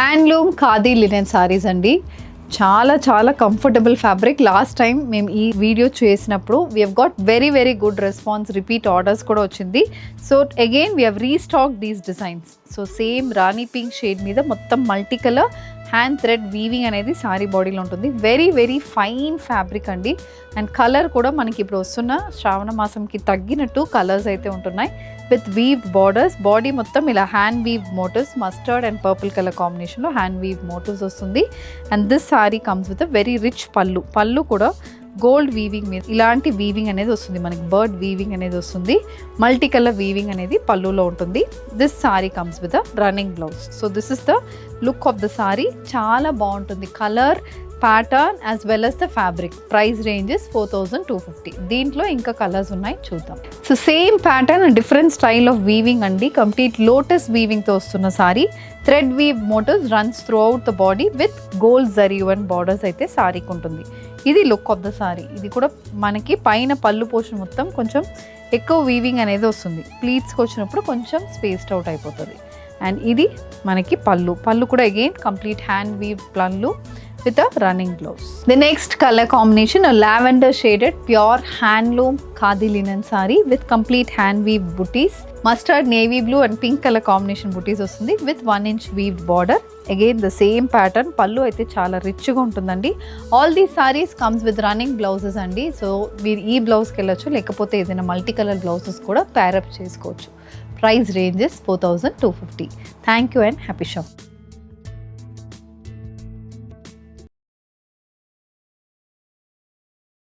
Handloom khadi linen saris అండి. చాలా చాలా కంఫర్టబుల్ ఫ్యాబ్రిక్. లాస్ట్ టైం మేము ఈ వీడియో చేసినప్పుడు we have got very good response, repeat orders కూడా వచ్చింది. So again we have restock these designs. So same Rani pink shade మీద మొత్తం multi colour hand thread weaving అనేది సారీ బాడీలో ఉంటుంది. వెరీ ఫైన్ ఫ్యాబ్రిక్ అండి. అండ్ కలర్ కూడా మనకి ఇప్పుడు వస్తున్న శ్రావణ మాసంకి తగ్గినట్టు కలర్స్ అయితే ఉంటున్నాయి. విత్ వీవ్డ్ బార్డర్స్, బాడీ మొత్తం ఇలా hand weave motifs, mustard and purple colour కాంబినేషన్లో హ్యాండ్ వీవ్ మోటివ్స్ వస్తుంది. And this sari comes with a very rich pallu కూడా గోల్డ్ వీవింగ్ మీద ఇలాంటి వీవింగ్ అనేది వస్తుంది. మనకి బర్డ్ వీవింగ్ అనేది వస్తుంది. మల్టీ కలర్ వీవింగ్ అనేది పళ్ళులో ఉంటుంది. This sari comes with a running blouse. So this is the look of the sari. చాలా బాగుంటుంది. Colour, pattern as well as the fabric. Price ranges 4250. దీంట్లో ఇంకా కలర్స్ ఉన్నాయి, చూద్దాం. So same pattern and different style of weaving అండి. Complete lotus వీవింగ్తో వస్తున్న sari. Thread weave motifs runs throughout the body with gold zari and borders అయితే సారీకి ఉంటుంది. ఇది లుక్ ఆఫ్ ద సారీ. ఇది కూడా మనకి పైన పళ్ళు పోర్షన్ మొత్తం కొంచెం ఎక్కువ వీవింగ్ అనేది వస్తుంది. ప్లీట్స్కి వచ్చినప్పుడు కొంచెం స్పేస్డ్ అవుట్ అయిపోతుంది. అండ్ ఇది మనకి పళ్ళు కూడా అగైన్ కంప్లీట్ హ్యాండ్ వీవ్ పళ్ళు with a running blouse. The next color combination, a lavender shaded pure handloom khadi linen saree with complete hand weave booties, mustard navy blue and pink color combination booties వస్తుంది with 1 inch weaved border. Again the same pattern. పళ్ళు అయితే చాలా rich గా ఉంటుందండి. All these saris comes with running blouses అండి. So మీరు ఈ బ్లౌజ్కి వెళ్ళొచ్చు, లేకపోతే ఏదైనా మల్టీ కలర్ బ్లౌజెస్ కూడా ప్యారప్ చేసుకోవచ్చు. Price ranges 4250. Thank you and happy shop.